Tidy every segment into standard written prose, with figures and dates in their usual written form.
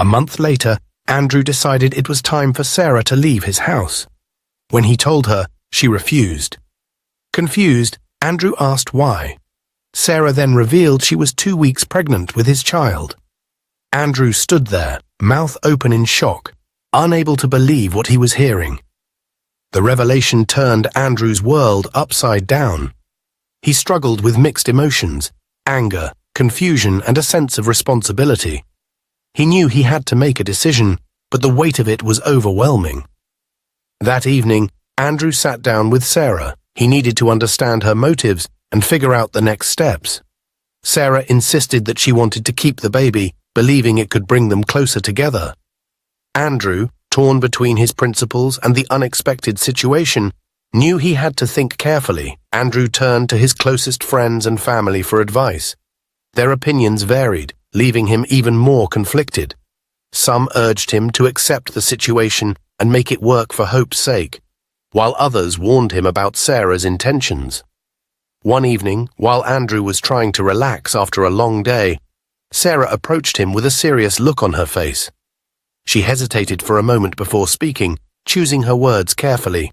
A month later, Andrew decided it was time for Sarah to leave his house. When he told her, she refused. Confused, Andrew asked why. Sarah then revealed she was 2 weeks pregnant with his child. Andrew stood there, mouth open in shock, unable to believe what he was hearing. The revelation turned Andrew's world upside down. He struggled with mixed emotions, anger, confusion, and a sense of responsibility. He knew he had to make a decision, but the weight of it was overwhelming. That evening, Andrew sat down with Sarah. He needed to understand her motives and figure out the next steps. Sarah insisted that she wanted to keep the baby, believing it could bring them closer together. Andrew, torn between his principles and the unexpected situation, knew he had to think carefully. Andrew turned to his closest friends and family for advice. Their opinions varied, leaving him even more conflicted. Some urged him to accept the situation and make it work for Hope's sake, while others warned him about Sarah's intentions. One evening, while Andrew was trying to relax after a long day, Sarah approached him with a serious look on her face. She hesitated for a moment before speaking, choosing her words carefully.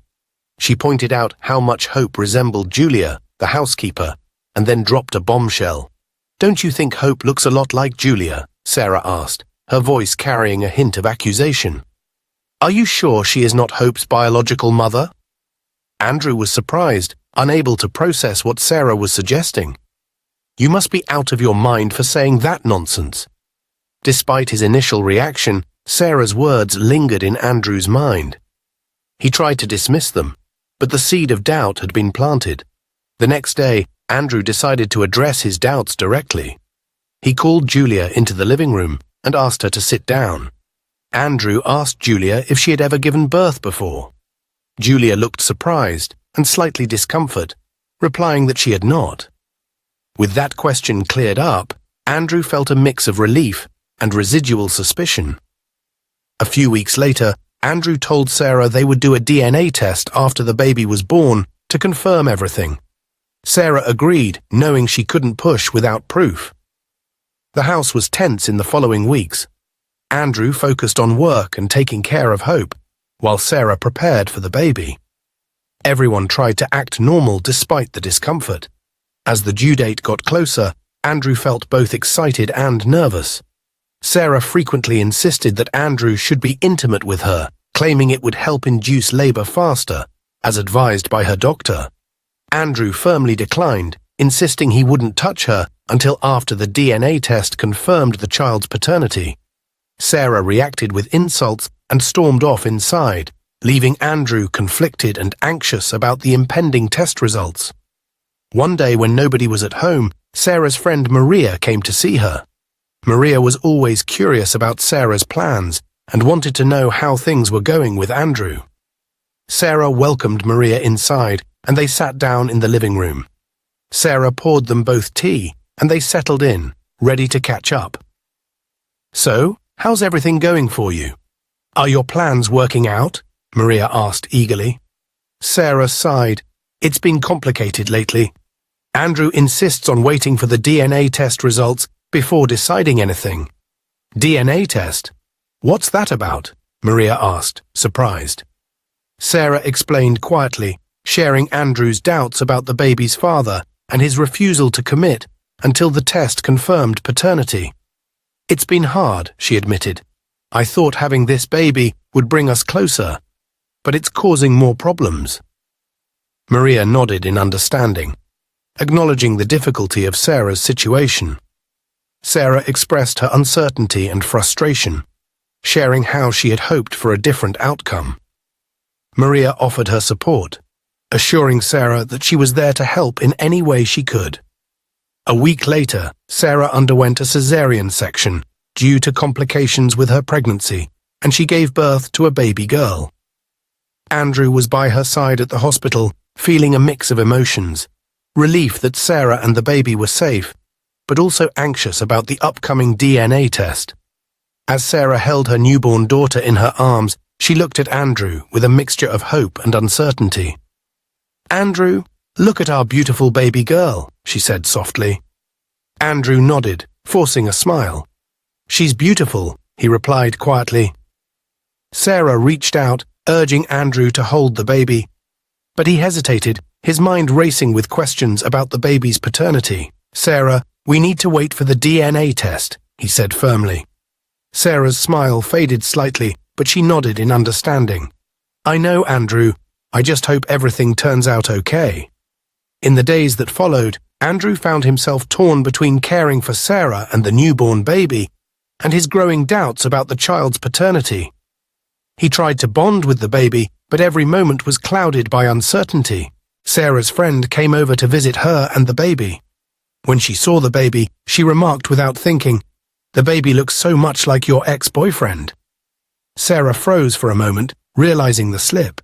She pointed out how much Hope resembled Julia, the housekeeper, and then dropped a bombshell. "Don't you think Hope looks a lot like Julia?" Sarah asked, her voice carrying a hint of accusation. "Are you sure she is not Hope's biological mother?" Andrew was surprised, unable to process what Sarah was suggesting. "You must be out of your mind for saying that nonsense." Despite his initial reaction, Sarah's words lingered in Andrew's mind. He tried to dismiss them, but the seed of doubt had been planted. The next day, Andrew decided to address his doubts directly. He called Julia into the living room and asked her to sit down. Andrew asked Julia if she had ever given birth before. Julia looked surprised and slightly discomfort, replying that she had not. With that question cleared up, Andrew felt a mix of relief and residual suspicion. A few weeks later, Andrew told Sarah they would do a DNA test after the baby was born to confirm everything. Sarah agreed, knowing she couldn't push without proof. The house was tense in the following weeks. Andrew focused on work and taking care of Hope, while Sarah prepared for the baby. Everyone tried to act normal despite the discomfort. As the due date got closer, Andrew felt both excited and nervous. Sarah frequently insisted that Andrew should be intimate with her, claiming it would help induce labor faster, as advised by her doctor. Andrew firmly declined, insisting he wouldn't touch her until after the DNA test confirmed the child's paternity. Sarah reacted with insults and stormed off inside, leaving Andrew conflicted and anxious about the impending test results. One day when nobody was at home, Sarah's friend Maria came to see her. Maria was always curious about Sarah's plans and wanted to know how things were going with Andrew. Sarah welcomed Maria inside and they sat down in the living room. Sarah poured them both tea and they settled in, ready to catch up. "So, how's everything going for you? Are your plans working out?" Maria asked eagerly. Sarah sighed. "It's been complicated lately. Andrew insists on waiting for the DNA test results before deciding anything." "DNA test? What's that about?" Maria asked, surprised. Sarah explained quietly, sharing Andrew's doubts about the baby's father and his refusal to commit until the test confirmed paternity. "It's been hard," she admitted. "I thought having this baby would bring us closer, but it's causing more problems." Maria nodded in understanding, acknowledging the difficulty of Sarah's situation. Sarah expressed her uncertainty and frustration, sharing how she had hoped for a different outcome. Maria offered her support, assuring Sarah that she was there to help in any way she could. A week later, Sarah underwent a cesarean section due to complications with her pregnancy, and she gave birth to a baby girl. Andrew was by her side at the hospital, feeling a mix of emotions, relief that Sarah and the baby were safe, but also anxious about the upcoming DNA test. As Sarah held her newborn daughter in her arms, she looked at Andrew with a mixture of hope and uncertainty. "Andrew, look at our beautiful baby girl," she said softly. Andrew nodded, forcing a smile. "She's beautiful," he replied quietly. Sarah reached out, urging Andrew to hold the baby, but he hesitated, his mind racing with questions about the baby's paternity. Sarah, we need to wait for the DNA test, he said firmly. Sarah's smile faded slightly, but she nodded in understanding. I know, Andrew. I just hope everything turns out okay. In the days that followed, Andrew found himself torn between caring for Sarah and the newborn baby, and his growing doubts about the child's paternity. He tried to bond with the baby, but every moment was clouded by uncertainty. Sarah's friend came over to visit her and the baby. When she saw the baby, she remarked without thinking, "The baby looks so much like your ex-boyfriend." Sarah froze for a moment, realizing the slip.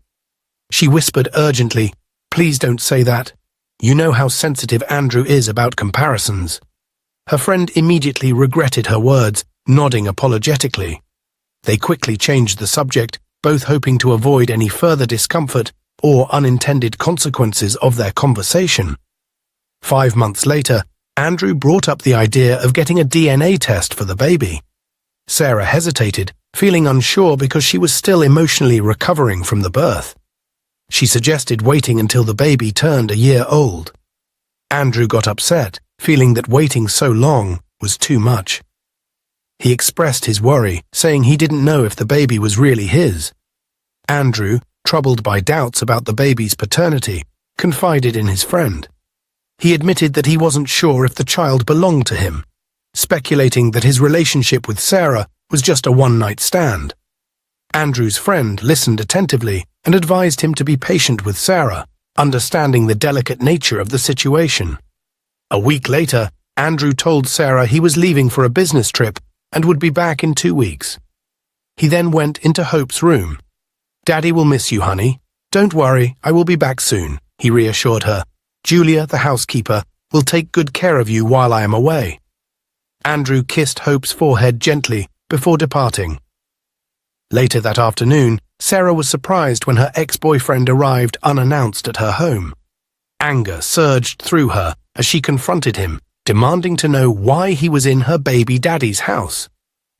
She whispered urgently, "Please don't say that. You know how sensitive Andrew is about comparisons." Her friend immediately regretted her words, nodding apologetically. They quickly changed the subject, both hoping to avoid any further discomfort or unintended consequences of their conversation. 5 months later, Andrew brought up the idea of getting a DNA test for the baby. Sarah hesitated, feeling unsure because she was still emotionally recovering from the birth. She suggested waiting until the baby turned a year old. Andrew got upset, feeling that waiting so long was too much. He expressed his worry, saying he didn't know if the baby was really his. Andrew, troubled by doubts about the baby's paternity, confided in his friend. He admitted that he wasn't sure if the child belonged to him, speculating that his relationship with Sarah was just a one-night stand. Andrew's friend listened attentively and advised him to be patient with Sarah, understanding the delicate nature of the situation. A week later, Andrew told Sarah he was leaving for a business trip and would be back in 2 weeks. He then went into Hope's room. "Daddy will miss you, honey. Don't worry, I will be back soon," he reassured her. "Julia, the housekeeper, will take good care of you while I am away." Andrew kissed Hope's forehead gently before departing. Later that afternoon, Sarah was surprised when her ex-boyfriend arrived unannounced at her home. Anger surged through her as she confronted him, demanding to know why he was in her baby daddy's house.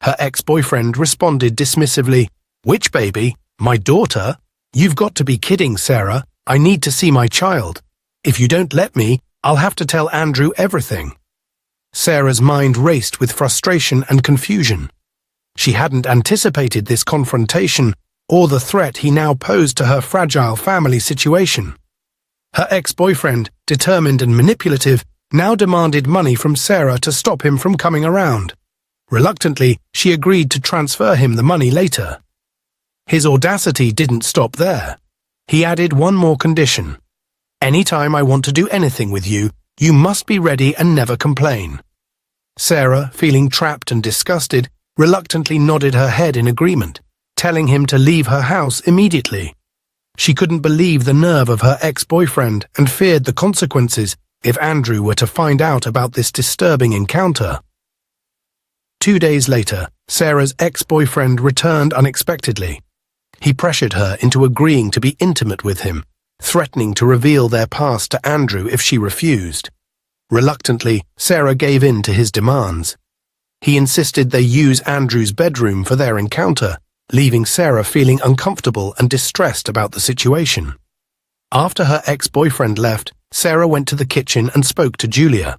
Her ex-boyfriend responded dismissively, "Which baby? My daughter? You've got to be kidding, Sarah. I need to see my child. If you don't let me, I'll have to tell Andrew everything." Sarah's mind raced with frustration and confusion. She hadn't anticipated this confrontation or the threat he now posed to her fragile family situation. Her ex-boyfriend, determined and manipulative, now demanded money from Sarah to stop him from coming around. Reluctantly, she agreed to transfer him the money later. His audacity didn't stop there. He added one more condition. "Anytime I want to do anything with you, you must be ready and never complain." Sarah, feeling trapped and disgusted, reluctantly nodded her head in agreement, telling him to leave her house immediately. She couldn't believe the nerve of her ex-boyfriend and feared the consequences if Andrew were to find out about this disturbing encounter. 2 days later, Sarah's ex-boyfriend returned unexpectedly. He pressured her into agreeing to be intimate with him, threatening to reveal their past to Andrew if she refused. Reluctantly, Sarah gave in to his demands. He insisted they use Andrew's bedroom for their encounter, leaving Sarah feeling uncomfortable and distressed about the situation. After her ex-boyfriend left, Sarah went to the kitchen and spoke to Julia.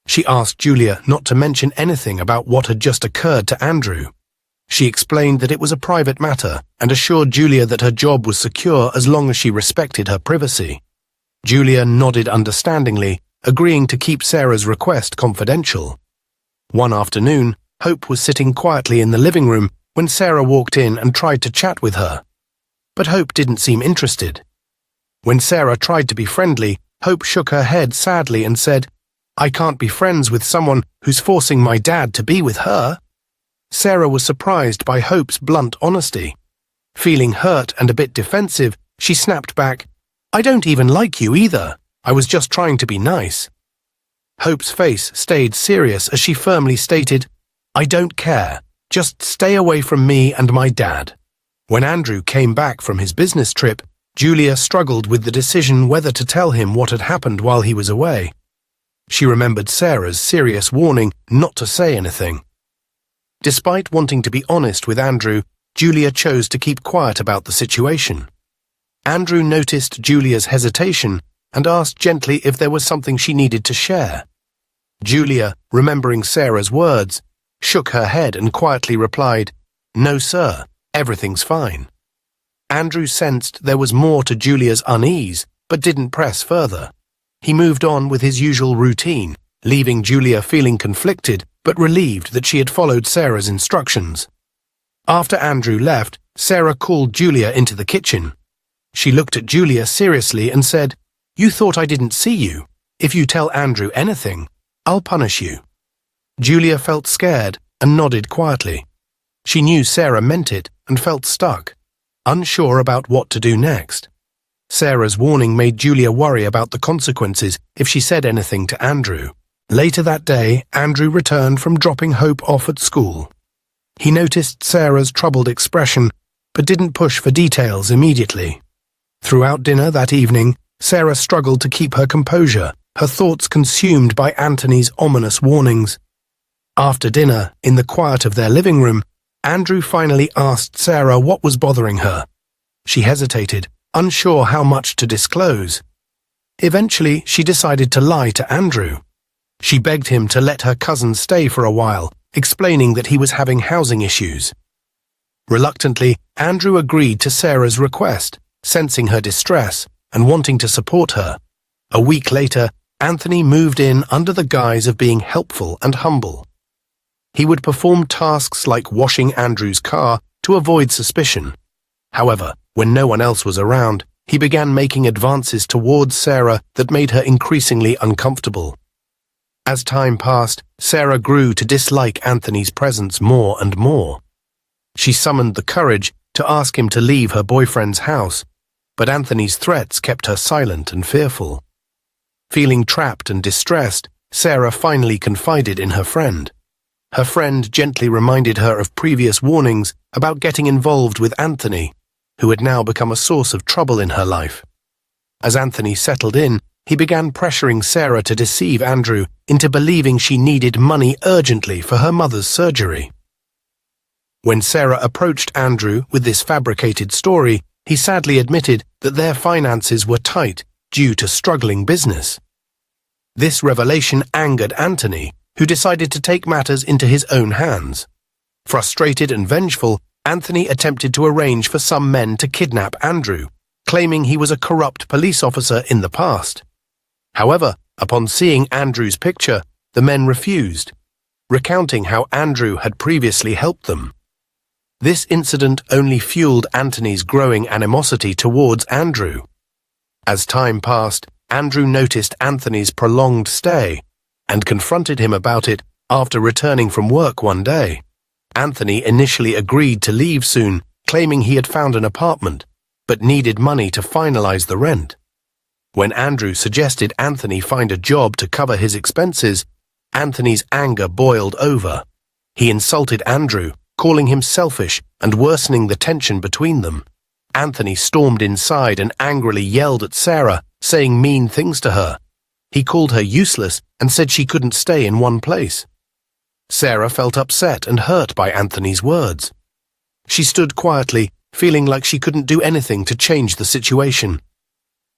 She asked Julia not to mention anything about what had just occurred to Andrew. She explained that it was a private matter and assured Julia that her job was secure as long as she respected her privacy. Julia nodded understandingly, agreeing to keep Sarah's request confidential. One afternoon, Hope was sitting quietly in the living room when Sarah walked in and tried to chat with her. But Hope didn't seem interested. When Sarah tried to be friendly, Hope shook her head sadly and said, "I can't be friends with someone who's forcing my dad to be with her." Sarah was surprised by Hope's blunt honesty. Feeling hurt and a bit defensive, she snapped back, "I don't even like you either. I was just trying to be nice." Hope's face stayed serious as she firmly stated, "I don't care. Just stay away from me and my dad." When Andrew came back from his business trip, Julia struggled with the decision whether to tell him what had happened while he was away. She remembered Sarah's serious warning not to say anything. Despite wanting to be honest with Andrew, Julia chose to keep quiet about the situation. Andrew noticed Julia's hesitation and asked gently if there was something she needed to share. Julia, remembering Sarah's words, shook her head and quietly replied, "No, sir, everything's fine." Andrew sensed there was more to Julia's unease, but didn't press further. He moved on with his usual routine, leaving Julia feeling conflicted but relieved that she had followed Sarah's instructions. After Andrew left, Sarah called Julia into the kitchen. She looked at Julia seriously and said, "You thought I didn't see you. If you tell Andrew anything, I'll punish you." Julia felt scared and nodded quietly. She knew Sarah meant it and felt stuck, unsure about what to do next. Sarah's warning made Julia worry about the consequences if she said anything to Andrew. Later that day, Andrew returned from dropping Hope off at school. He noticed Sarah's troubled expression, but didn't push for details immediately. Throughout dinner that evening, Sarah struggled to keep her composure, her thoughts consumed by Anthony's ominous warnings. After dinner, in the quiet of their living room, Andrew finally asked Sarah what was bothering her. She hesitated, unsure how much to disclose. Eventually, she decided to lie to Andrew. She begged him to let her cousin stay for a while, explaining that he was having housing issues. Reluctantly, Andrew agreed to Sarah's request, sensing her distress and wanting to support her. A week later, Anthony moved in under the guise of being helpful and humble. He would perform tasks like washing Andrew's car to avoid suspicion. However, when no one else was around, he began making advances towards Sarah that made her increasingly uncomfortable. As time passed, Sarah grew to dislike Anthony's presence more and more. She summoned the courage to ask him to leave her boyfriend's house, but Anthony's threats kept her silent and fearful. Feeling trapped and distressed, Sarah finally confided in her friend. Her friend gently reminded her of previous warnings about getting involved with Anthony, who had now become a source of trouble in her life. As Anthony settled in, he began pressuring Sarah to deceive Andrew into believing she needed money urgently for her mother's surgery. When Sarah approached Andrew with this fabricated story, he sadly admitted that their finances were tight due to struggling business. This revelation angered Anthony, who decided to take matters into his own hands. Frustrated and vengeful, Anthony attempted to arrange for some men to kidnap Andrew, claiming he was a corrupt police officer in the past. However, upon seeing Andrew's picture, the men refused, recounting how Andrew had previously helped them. This incident only fueled Anthony's growing animosity towards Andrew. As time passed, Andrew noticed Anthony's prolonged stay and confronted him about it after returning from work one day. Anthony initially agreed to leave soon, claiming he had found an apartment, but needed money to finalize the rent. When Andrew suggested Anthony find a job to cover his expenses, Anthony's anger boiled over. He insulted Andrew, calling him selfish and worsening the tension between them. Anthony stormed inside and angrily yelled at Sarah, saying mean things to her. He called her useless and said she couldn't stay in one place. Sarah felt upset and hurt by Anthony's words. She stood quietly, feeling like she couldn't do anything to change the situation.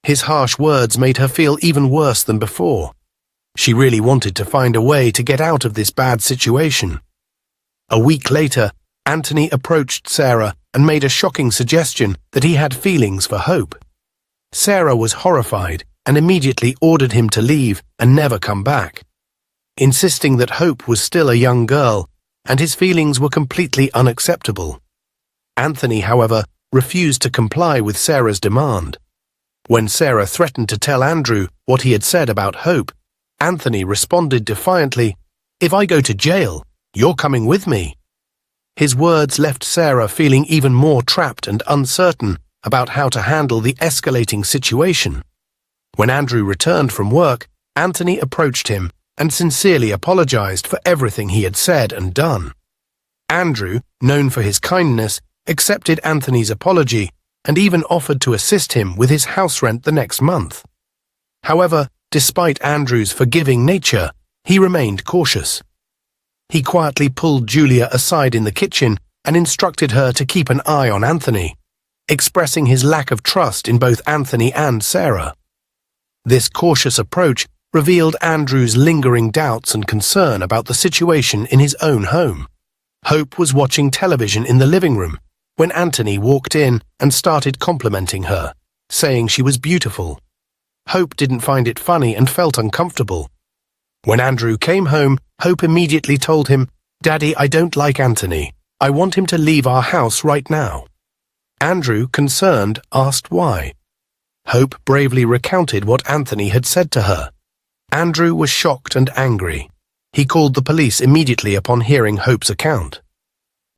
His harsh words made her feel even worse than before. She really wanted to find a way to get out of this bad situation. A week later, Anthony approached Sarah and made a shocking suggestion that he had feelings for Hope. Sarah was horrified and immediately ordered him to leave and never come back, insisting that Hope was still a young girl and his feelings were completely unacceptable. Anthony, however, refused to comply with Sarah's demand. When Sarah threatened to tell Andrew what he had said about Hope, Anthony responded defiantly, "If I go to jail, you're coming with me." His words left Sarah feeling even more trapped and uncertain about how to handle the escalating situation. When Andrew returned from work, Anthony approached him and sincerely apologized for everything he had said and done. Andrew, known for his kindness, accepted Anthony's apology and even offered to assist him with his house rent the next month. However, despite Andrew's forgiving nature, he remained cautious. He quietly pulled Julia aside in the kitchen and instructed her to keep an eye on Anthony, expressing his lack of trust in both Anthony and Sarah. This cautious approach revealed Andrew's lingering doubts and concern about the situation in his own home. Hope was watching television in the living room when Anthony walked in and started complimenting her, saying she was beautiful. Hope didn't find it funny and felt uncomfortable. When Andrew came home, Hope immediately told him, "Daddy, I don't like Anthony. I want him to leave our house right now." Andrew, concerned, asked why. Hope bravely recounted what Anthony had said to her. Andrew was shocked and angry. He called the police immediately upon hearing Hope's account.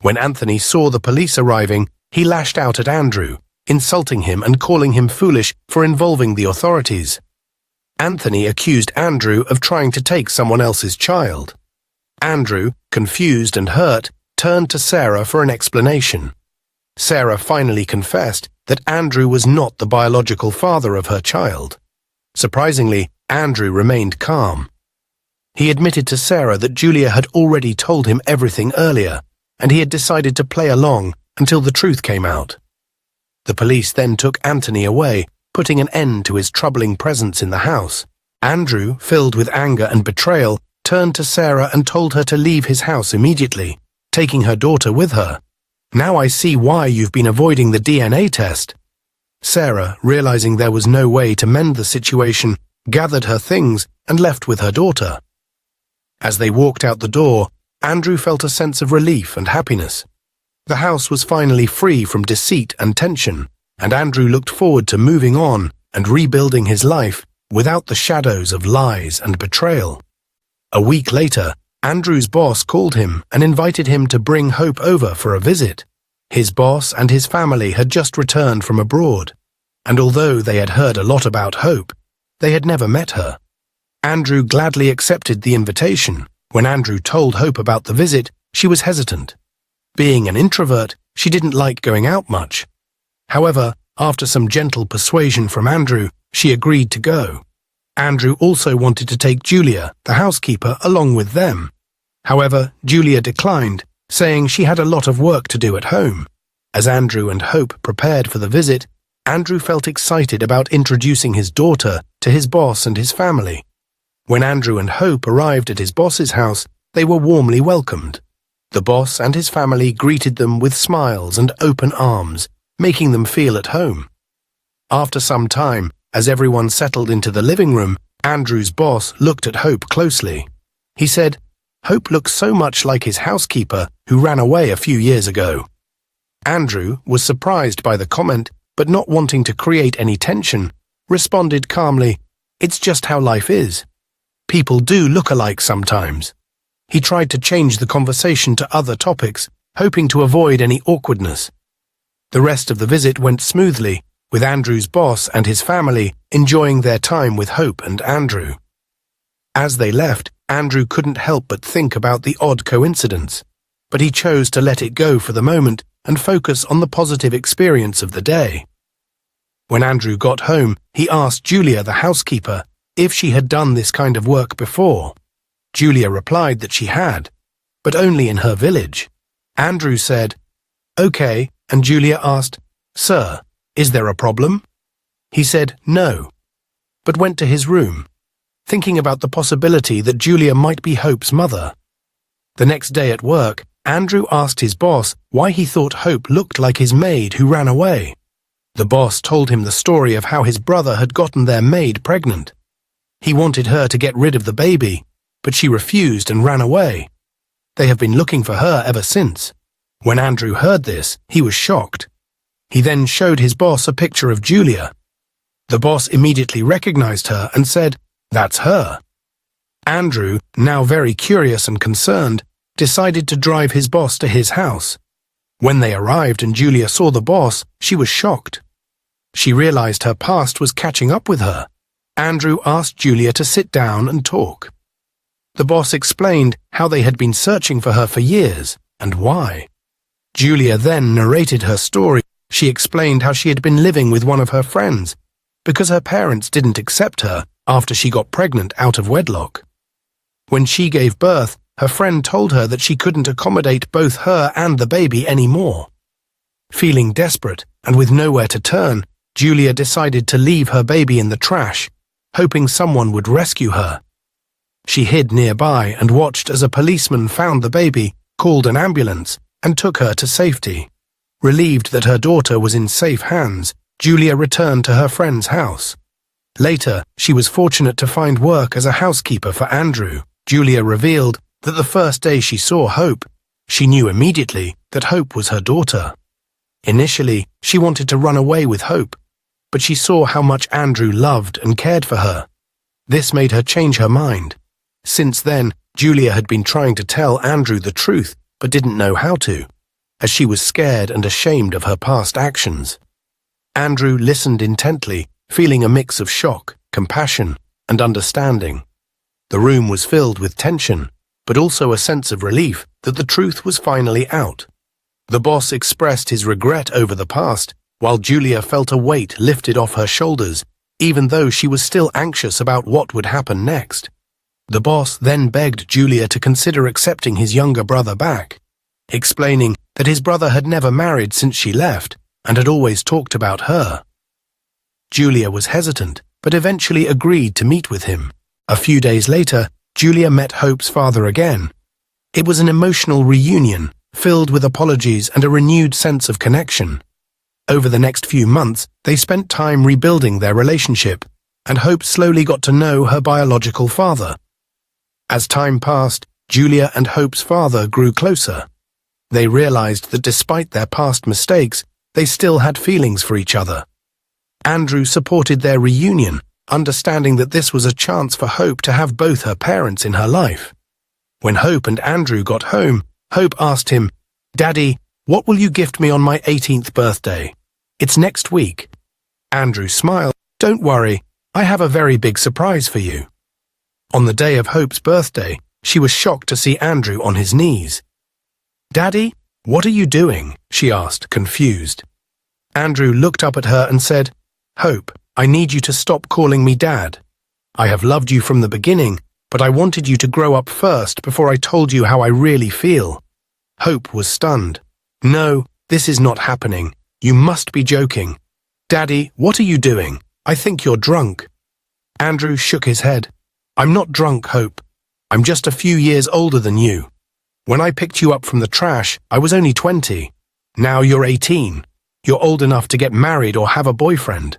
When Anthony saw the police arriving, he lashed out at Andrew, insulting him and calling him foolish for involving the authorities. Anthony accused Andrew of trying to take someone else's child. Andrew, confused and hurt, turned to Sarah for an explanation. Sarah finally confessed that Andrew was not the biological father of her child. Surprisingly, Andrew remained calm. He admitted to Sarah that Julia had already told him everything earlier, and he had decided to play along until the truth came out. The police then took Anthony away, putting an end to his troubling presence in the house. Andrew, filled with anger and betrayal, turned to Sarah and told her to leave his house immediately, taking her daughter with her. "Now I see why you've been avoiding the DNA test." Sarah, realizing there was no way to mend the situation, gathered her things and left with her daughter. As they walked out the door, Andrew felt a sense of relief and happiness. The house was finally free from deceit and tension, and Andrew looked forward to moving on and rebuilding his life without the shadows of lies and betrayal. A week later, Andrew's boss called him and invited him to bring Hope over for a visit. His boss and his family had just returned from abroad, and although they had heard a lot about Hope, they had never met her. Andrew gladly accepted the invitation. When Andrew told Hope about the visit, she was hesitant. Being an introvert, she didn't like going out much. However, after some gentle persuasion from Andrew, she agreed to go. Andrew also wanted to take Julia, the housekeeper, along with them. However, Julia declined, saying she had a lot of work to do at home. As Andrew and Hope prepared for the visit, Andrew felt excited about introducing his daughter to his boss and his family. When Andrew and Hope arrived at his boss's house, they were warmly welcomed. The boss and his family greeted them with smiles and open arms, making them feel at home. After some time, as everyone settled into the living room, Andrew's boss looked at Hope closely. He said, "Hope looks so much like his housekeeper who ran away a few years ago." Andrew was surprised by the comment, but not wanting to create any tension, responded calmly, "It's just how life is. People do look alike sometimes." He tried to change the conversation to other topics, hoping to avoid any awkwardness. The rest of the visit went smoothly, with Andrew's boss and his family enjoying their time with Hope and Andrew. As they left, Andrew couldn't help but think about the odd coincidence, but he chose to let it go for the moment and focus on the positive experience of the day. When Andrew got home, he asked Julia, the housekeeper, if she had done this kind of work before. Julia replied that she had, but only in her village. Andrew said, "Okay," and Julia asked, "Sir, is there a problem?" He said no, but went to his room, thinking about the possibility that Julia might be Hope's mother. The next day at work, Andrew asked his boss why he thought Hope looked like his maid who ran away. The boss told him the story of how his brother had gotten their maid pregnant. He wanted her to get rid of the baby, but she refused and ran away. They have been looking for her ever since. When Andrew heard this, he was shocked. He then showed his boss a picture of Julia. The boss immediately recognized her and said, "That's her." Andrew, now very curious and concerned, decided to drive his boss to his house. When they arrived and Julia saw the boss, she was shocked. She realized her past was catching up with her. Andrew asked Julia to sit down and talk. The boss explained how they had been searching for her for years and why. Julia then narrated her story. She explained how she had been living with one of her friends because her parents didn't accept her after she got pregnant out of wedlock. When she gave birth, her friend told her that she couldn't accommodate both her and the baby anymore. Feeling desperate and with nowhere to turn, Julia decided to leave her baby in the trash, hoping someone would rescue her. She hid nearby and watched as a policeman found the baby, called an ambulance, and took her to safety. Relieved that her daughter was in safe hands, Julia returned to her friend's house. Later, she was fortunate to find work as a housekeeper for Andrew. Julia revealed that the first day she saw Hope, she knew immediately that Hope was her daughter. Initially, she wanted to run away with Hope, but she saw how much Andrew loved and cared for her. This made her change her mind. Since then, Julia had been trying to tell Andrew the truth, but didn't know how to, as she was scared and ashamed of her past actions. Andrew listened intently, feeling a mix of shock, compassion, and understanding. The room was filled with tension, but also a sense of relief that the truth was finally out. The boss expressed his regret over the past, while Julia felt a weight lifted off her shoulders, even though she was still anxious about what would happen next. The boss then begged Julia to consider accepting his younger brother back, explaining that his brother had never married since she left and had always talked about her. Julia was hesitant, but eventually agreed to meet with him. A few days later, Julia met Hope's father again. It was an emotional reunion, filled with apologies and a renewed sense of connection. Over the next few months, they spent time rebuilding their relationship, and Hope slowly got to know her biological father. As time passed, Julia and Hope's father grew closer. They realized that despite their past mistakes, they still had feelings for each other. Andrew supported their reunion, understanding that this was a chance for Hope to have both her parents in her life. When Hope and Andrew got home, Hope asked him, "Daddy, what will you gift me on my 18th birthday? It's next week." Andrew smiled. "Don't worry, I have a very big surprise for you." On the day of Hope's birthday, she was shocked to see Andrew on his knees. "Daddy, what are you doing?" she asked, confused. Andrew looked up at her and said, "Hope, I need you to stop calling me Dad. I have loved you from the beginning, but I wanted you to grow up first before I told you how I really feel." Hope was stunned. "No, this is not happening. You must be joking. Daddy, what are you doing? I think you're drunk." Andrew shook his head. "I'm not drunk, Hope. I'm just a few years older than you. When I picked you up from the trash, I was only 20. Now you're 18. You're old enough to get married or have a boyfriend."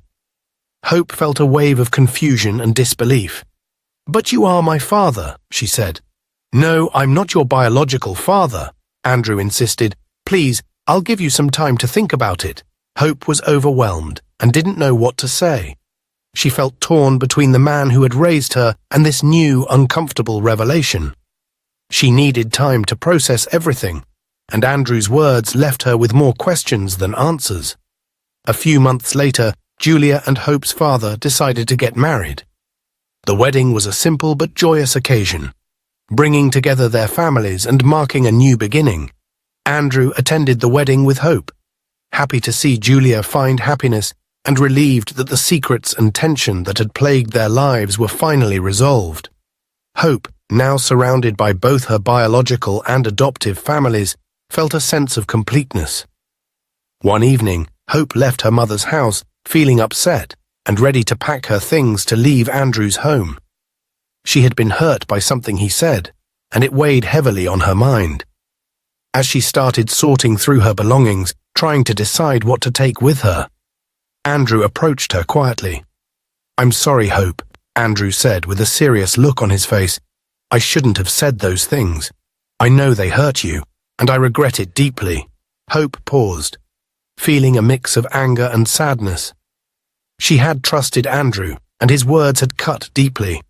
Hope felt a wave of confusion and disbelief. "But you are my father," she said. "No, I'm not your biological father," Andrew insisted. "Please, I'll give you some time to think about it." Hope was overwhelmed and didn't know what to say. She felt torn between the man who had raised her and this new, uncomfortable revelation. She needed time to process everything, and Andrew's words left her with more questions than answers. A few months later, Julia and Hope's father decided to get married. The wedding was a simple but joyous occasion, bringing together their families and marking a new beginning. Andrew attended the wedding with Hope, happy to see Julia find happiness and relieved that the secrets and tension that had plagued their lives were finally resolved. Hope, now surrounded by both her biological and adoptive families, felt a sense of completeness. One evening, Hope left her mother's house, feeling upset and ready to pack her things to leave Andrew's home. She had been hurt by something he said, and it weighed heavily on her mind. As she started sorting through her belongings, trying to decide what to take with her, Andrew approached her quietly. "I'm sorry, Hope," Andrew said with a serious look on his face. "I shouldn't have said those things. I know they hurt you, and I regret it deeply." Hope paused, feeling a mix of anger and sadness. She had trusted Andrew, and his words had cut deeply.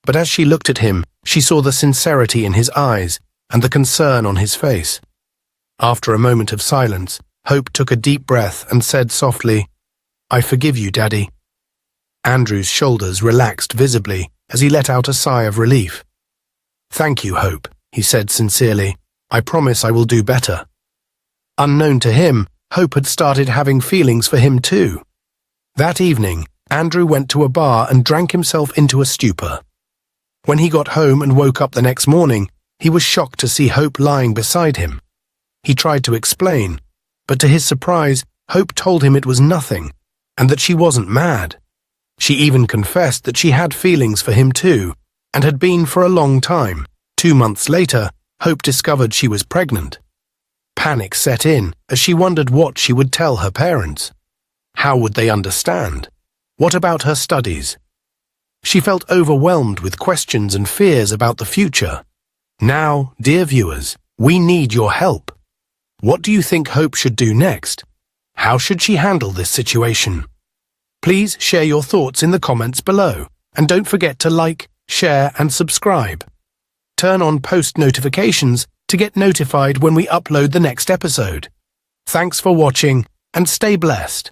But as she looked at him, she saw the sincerity in his eyes and the concern on his face. After a moment of silence, Hope took a deep breath and said softly, "I forgive you, Daddy." Andrew's shoulders relaxed visibly as he let out a sigh of relief. "Thank you, Hope," he said sincerely. "I promise I will do better." Unknown to him, Hope had started having feelings for him too. That evening, Andrew went to a bar and drank himself into a stupor. When he got home and woke up the next morning, He was shocked to see Hope lying beside him. He tried to explain, but to his surprise, Hope told him it was nothing, and that she wasn't mad. She even confessed that she had feelings for him too, and had been for a long time. 2 months later, Hope discovered she was pregnant. Panic set in as she wondered what she would tell her parents. How would they understand? What about her studies? She felt overwhelmed with questions and fears about the future. Now, dear viewers, we need your help. What do you think Hope should do next? How should she handle this situation? Please share your thoughts in the comments below, and don't forget to like, share and subscribe. Turn on post notifications to get notified when we upload the next episode. Thanks for watching and stay blessed.